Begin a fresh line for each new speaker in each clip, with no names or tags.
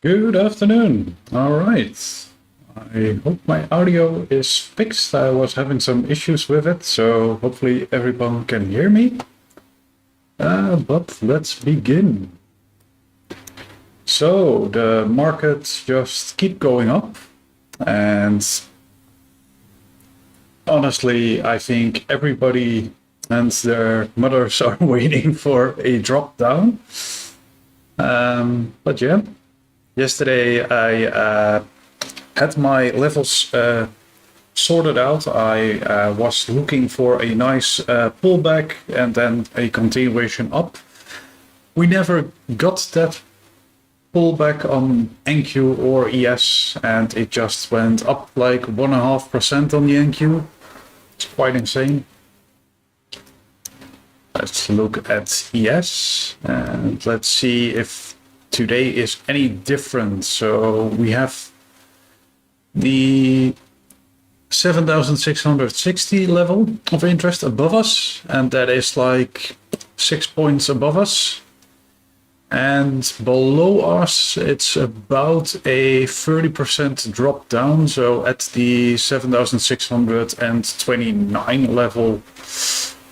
Good afternoon. All right. I hope my audio is fixed. I was having some issues with it, so hopefully everyone can hear me. But let's begin. So the markets just keep going up, and honestly, I think everybody and their mothers are waiting for a drop down. But yeah, yesterday I had my levels sorted out. I was looking for a nice pullback and then a continuation up. We never got that pullback on NQ or ES, and it just went up like 1.5% on the NQ. It's quite insane. Let's look at ES and let's see if today is any different. So we have the 7,660 level of interest above us, and that is like 6 points above us. And below us, it's about a 30% drop down. So at the 7,629 level.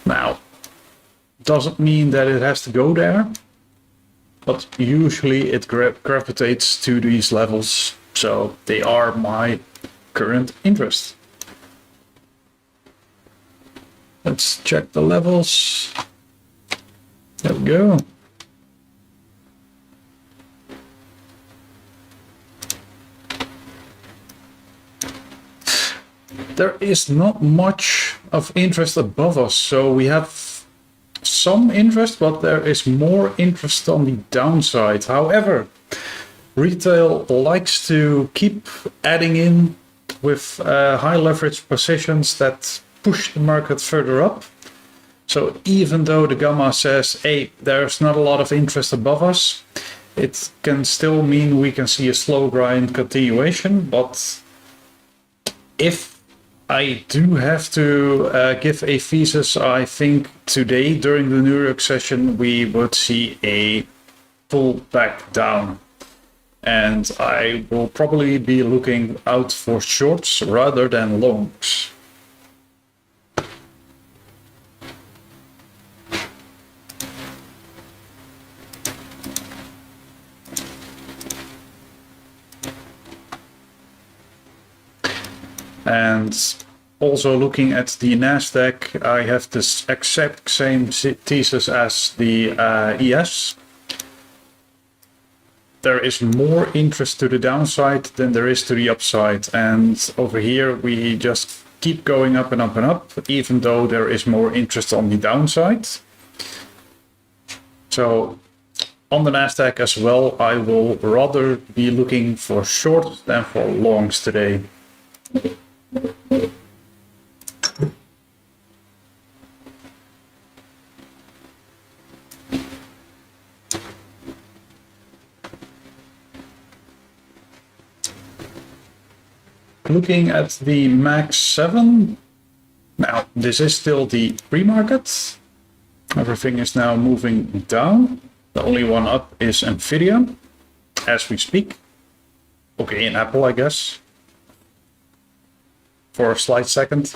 Now, doesn't mean that it has to go there, but usually it gravitates to these levels. So they are my current interest. Let's check the levels. There we go. There is not much of interest above us, so we have some interest, but there is more interest on the downside. However, retail likes to keep adding in with high leverage positions that push the market further up. So even though the gamma says, hey, there's not a lot of interest above us, it can still mean we can see a slow grind continuation. But if I do have to give a thesis, I think today during the New York session we would see a pull back down. And I will probably be looking out for shorts rather than longs. And also looking at the Nasdaq, I have this exact same thesis as the ES. There is more interest to the downside than there is to the upside. And over here, we just keep going up and up and up, even though there is more interest on the downside. So on the Nasdaq as well, I will rather be looking for shorts than for longs today. Looking at the Max 7, now this is still the pre-market. Everything is now moving down. The only one up is Nvidia, as we speak. Okay, and Apple, I guess. For a slight second.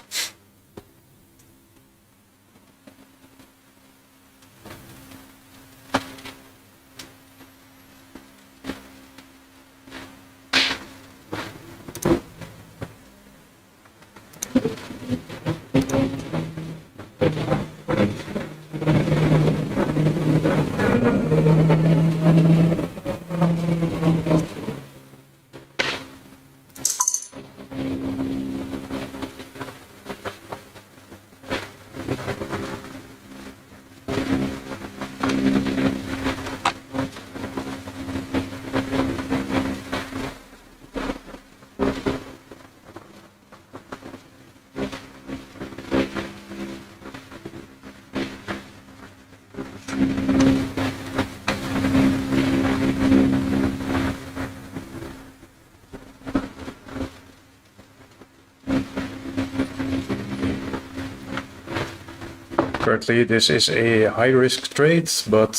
Currently, this is a high-risk trade, but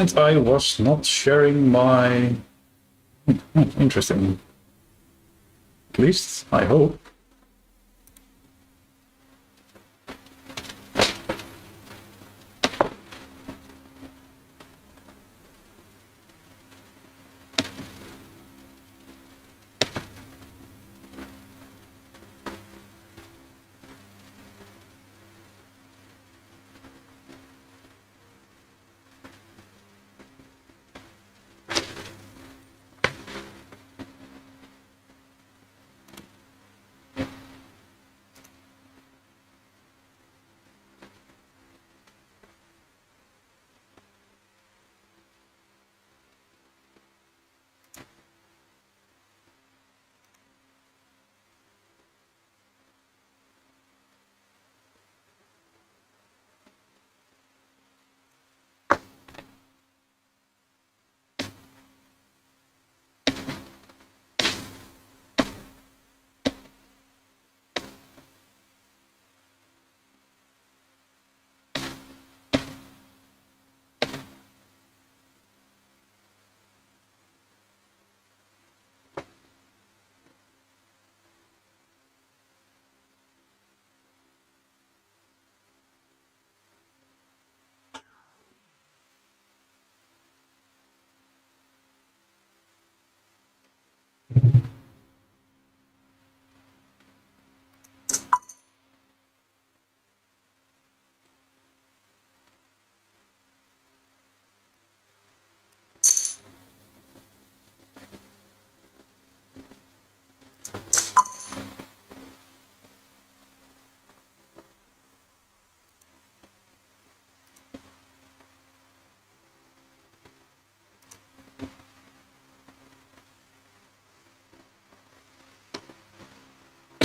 And I was not sharing my... Interesting. At least, I hope.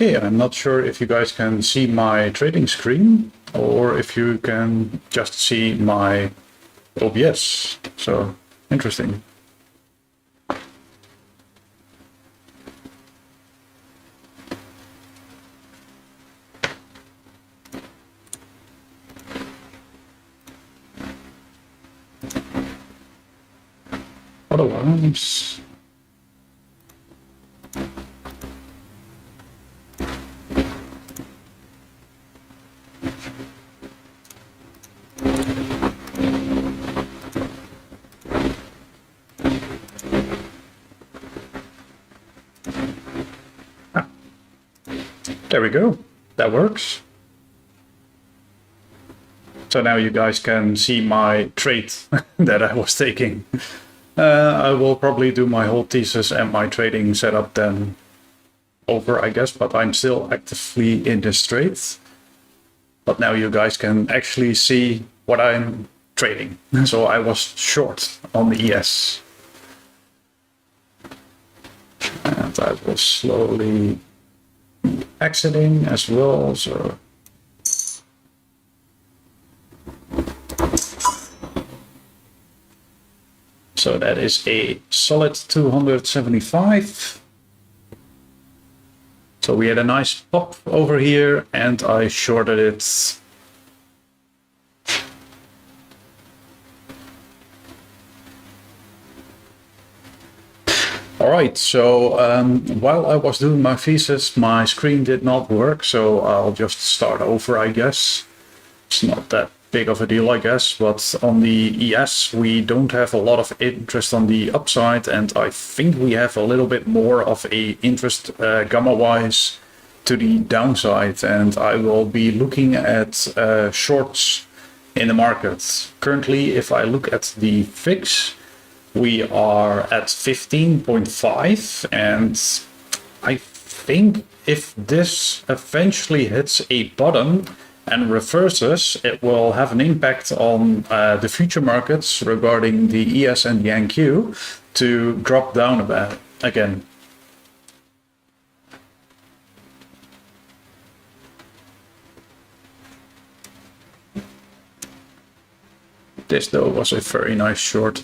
Okay, I'm not sure if you guys can see my trading screen or if you can just see my OBS. So, interesting. Otherwise... There we go. That works. So now you guys can see my trade that I was taking. I will probably do my whole thesis and my trading setup then over, I guess, but I'm still actively in this trade. But now you guys can actually see what I'm trading. So I was short on the ES. And I will slowly exiting as well, so that is a solid 275. So we had a nice pop over here and I shorted it. Alright, so while I was doing my thesis, my screen did not work, so I'll just start over, I guess. It's not that big of a deal, I guess, but on the ES, we don't have a lot of interest on the upside, and I think we have a little bit more of a interest gamma-wise to the downside, and I will be looking at shorts in the market. Currently, if I look at the VIX, we are at 15.5, and I think if this eventually hits a bottom and reverses, it will have an impact on the future markets regarding the ES and the NQ to drop down a bit again. This though was a very nice short.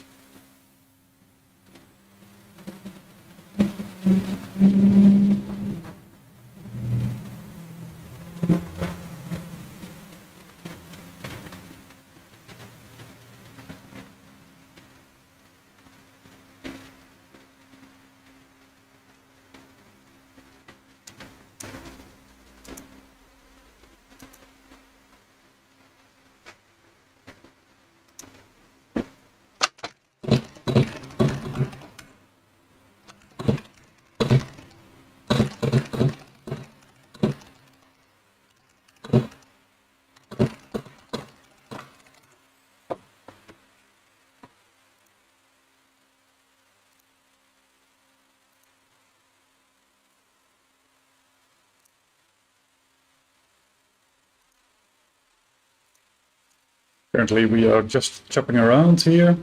Currently we are just chopping around here.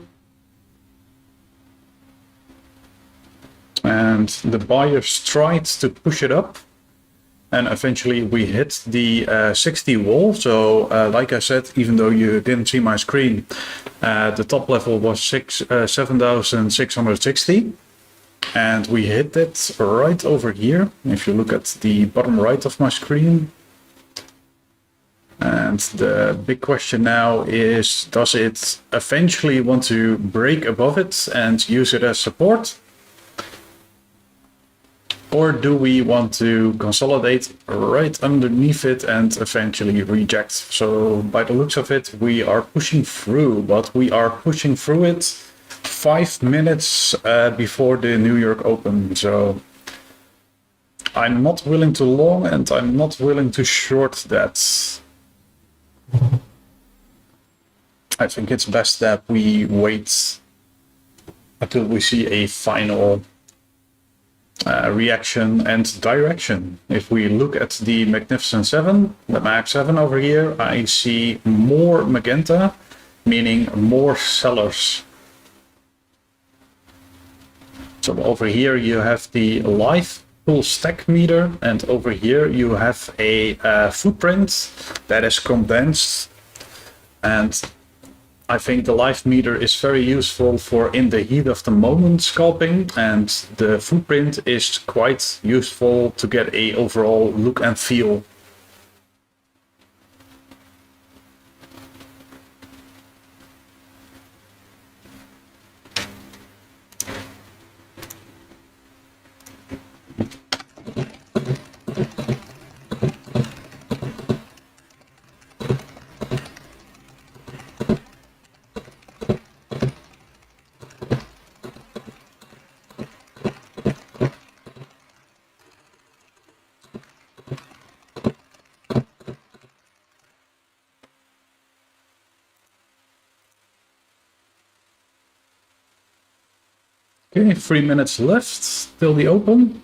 And the buyers tried to push it up. And eventually we hit the 60 wall. So like I said, even though you didn't see my screen, the top level was 7,660. And we hit it right over here. If you look at the bottom right of my screen. And the big question now is, does it eventually want to break above it and use it as support? Or do we want to consolidate right underneath it and eventually reject? So by the looks of it, we are pushing through, but we are pushing through it 5 minutes before the New York Open. So I'm not willing to long and I'm not willing to short that. I think it's best that we wait until we see a final reaction and direction. If we look at the Magnificent 7, the Mag 7 over here, I see more magenta, meaning more sellers. So over here you have the live pull stack meter, and over here you have a footprint that is condensed. And I think the live meter is very useful for in the heat of the moment scalping, and the footprint is quite useful to get a overall look and feel. Okay, 3 minutes left till the open.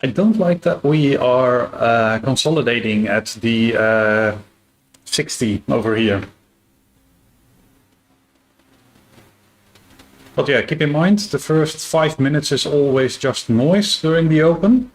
I don't like that we are consolidating at the 60 over here. But yeah, keep in mind, the first 5 minutes is always just noise during the open.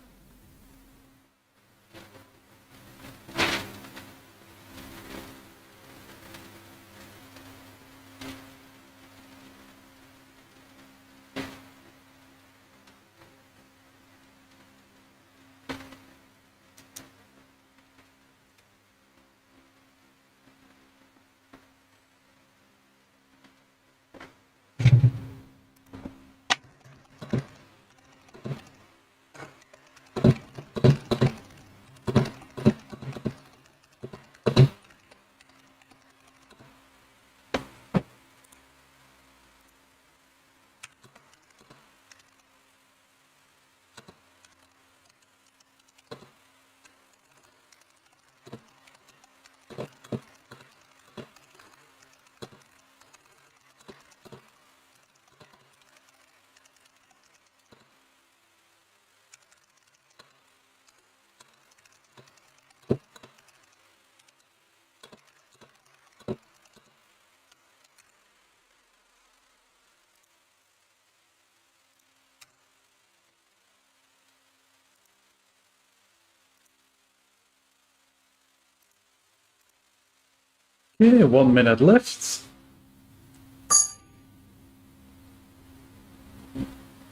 Okay, 1 minute left.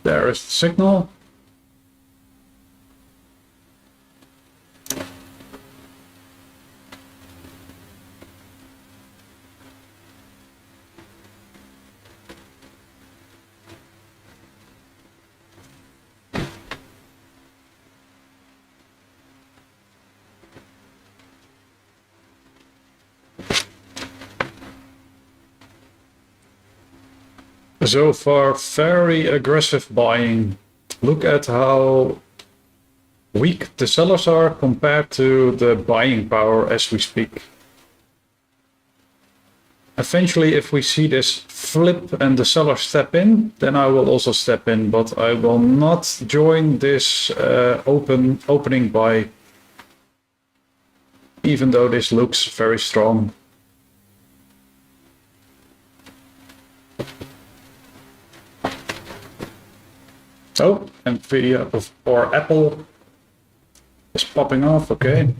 There is the signal. So far, very aggressive buying. Look at how weak the sellers are compared to the buying power as we speak. Eventually, if we see this flip and the sellers step in, then I will also step in, but I will not join this opening buy, even though this looks very strong. Oh, Nvidia or Apple is popping off, okay.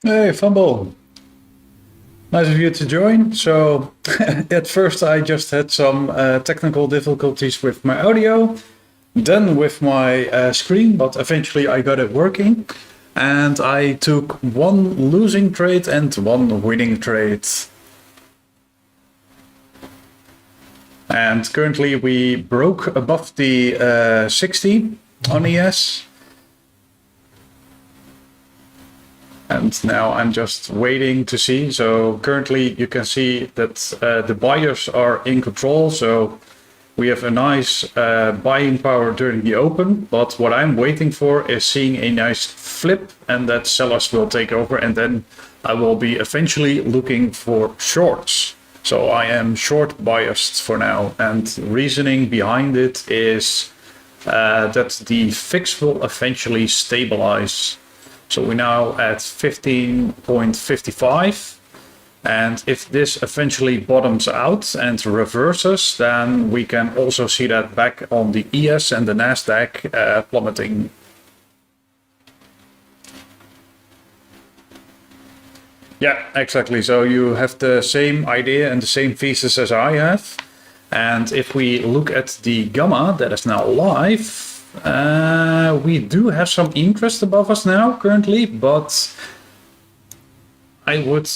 Hey, Fumble. Nice of you to join. So, at first I just had some technical difficulties with my audio, then with my screen, but eventually I got it working. And I took one losing trade and one winning trade. And currently we broke above the 60 on ES. And now I'm just waiting to see. So currently you can see that the buyers are in control. So we have a nice buying power during the open. But what I'm waiting for is seeing a nice flip and that sellers will take over. And then I will be eventually looking for shorts. So I am short biased for now. And reasoning behind it is that the fix will eventually stabilize. So we're now at 15.55. And if this eventually bottoms out and reverses, then we can also see that back on the ES and the Nasdaq plummeting. Yeah, exactly. So you have the same idea and the same thesis as I have. And if we look at the gamma that is now live, we do have some interest above us now currently, but I would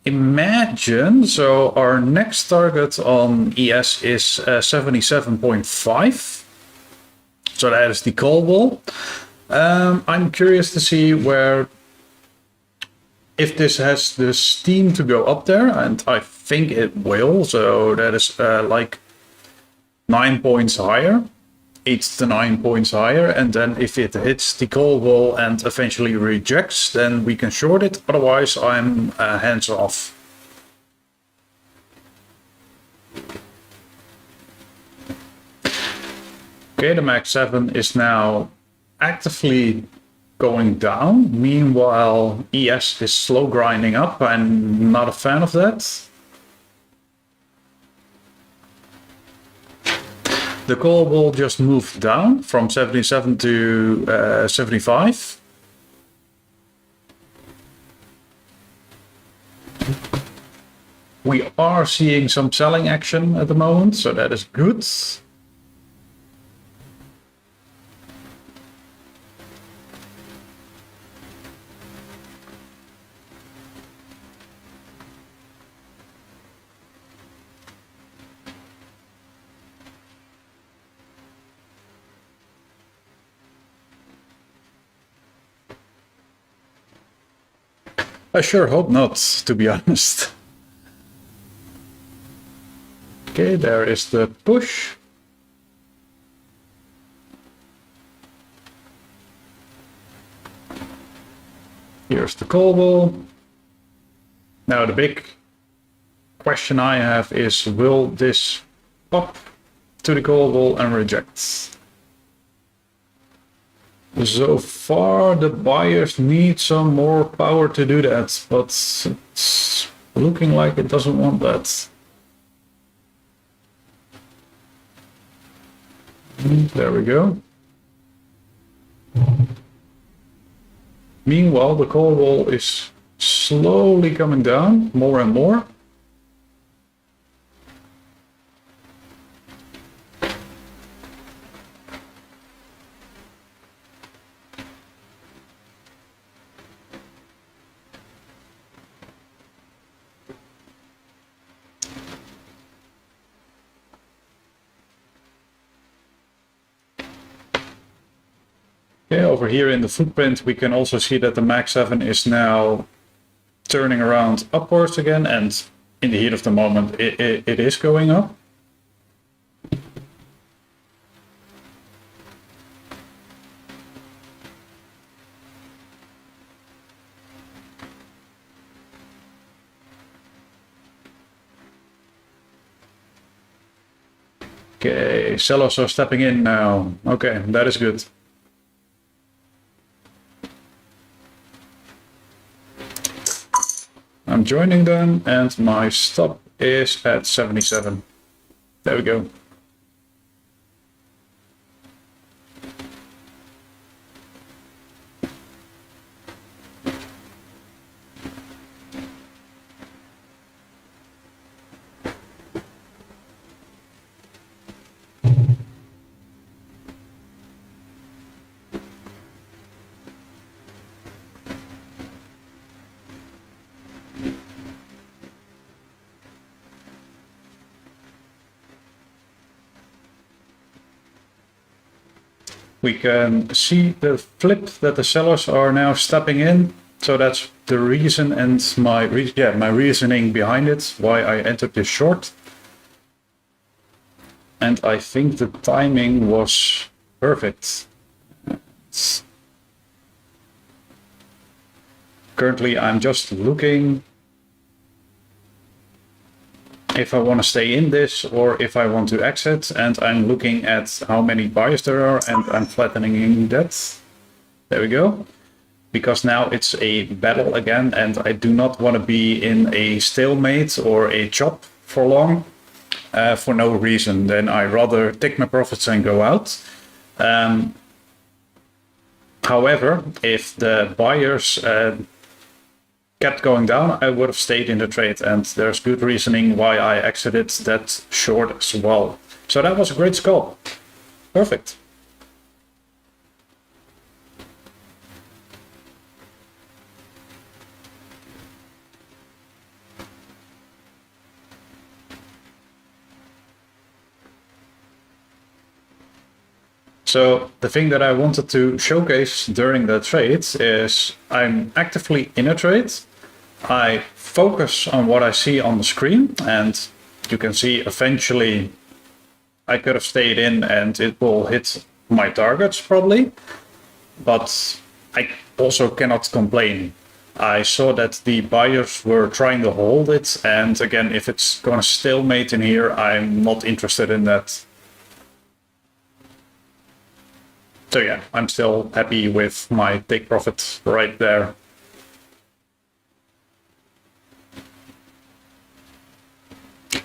imagine, so our next target on ES is 77.5. So that is the call wall. I'm curious to see where, if this has the steam to go up there, and I think it will. So that is like 9 points higher. 8 to 9 points higher, and then if it hits the call wall and eventually rejects, then we can short it. Otherwise, I'm hands off. Okay, the MAC 7 is now actively going down. Meanwhile, ES is slow grinding up. I'm not a fan of that. The call wall just moved down from 77 to 75. We are seeing some selling action at the moment, so that is good. I sure hope not, to be honest. Okay, there is the push. Here's the call ball. Now the big question I have is, will this pop to the call ball and reject? So far the buyers need some more power to do that, but it's looking like it doesn't want that. There we go. Meanwhile, the call wall is slowly coming down more and more. Okay, over here in the footprint, we can also see that the MAC 7 is now turning around upwards again, and in the heat of the moment, it is going up. Okay, sellers are stepping in now. Okay, that is good. I'm joining them, and my stop is at 77. There we go. We can see the flip that the sellers are now stepping in. So that's the reason and my reasoning behind it, why I entered this short. And I think the timing was perfect. Currently, I'm just looking if I want to stay in this or if I want to exit, and I'm looking at how many buyers there are, and I'm flattening that. There we go. Because now it's a battle again, and I do not want to be in a stalemate or a chop for long for no reason. Then I rather take my profits and go out. However, if the buyers kept going down, I would have stayed in the trade, and there's good reasoning why I exited that short as well. So that was a great scalp. Perfect. So the thing that I wanted to showcase during the trades is I'm actively in a trade. I focus on what I see on the screen, and you can see eventually I could have stayed in and it will hit my targets probably, but I also cannot complain. I saw that the buyers were trying to hold it, and again, if it's gonna stalemate in here, I'm not interested in that. So yeah, I'm still happy with my take profit right there.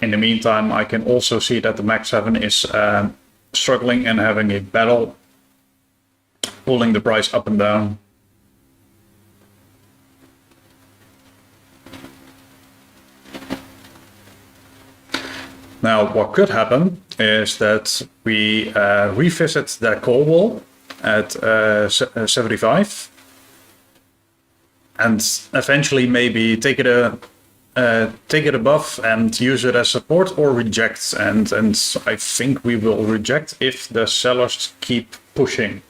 In the meantime, I can also see that the MAC 7 is struggling and having a battle, pulling the price up and down. Now, what could happen is that we revisit that call wall at 75 and eventually maybe take it above and use it as support, or reject, and I think we will reject if the sellers keep pushing.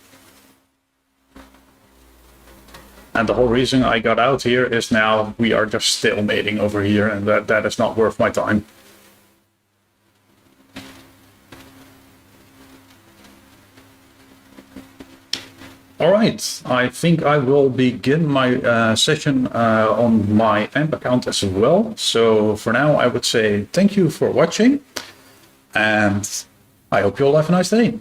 And the whole reason I got out here is now we are just stalemating over here, and that is not worth my time. All right, I think I will begin my session on my AMP account as well. So for now, I would say thank you for watching, and I hope you all have a nice day.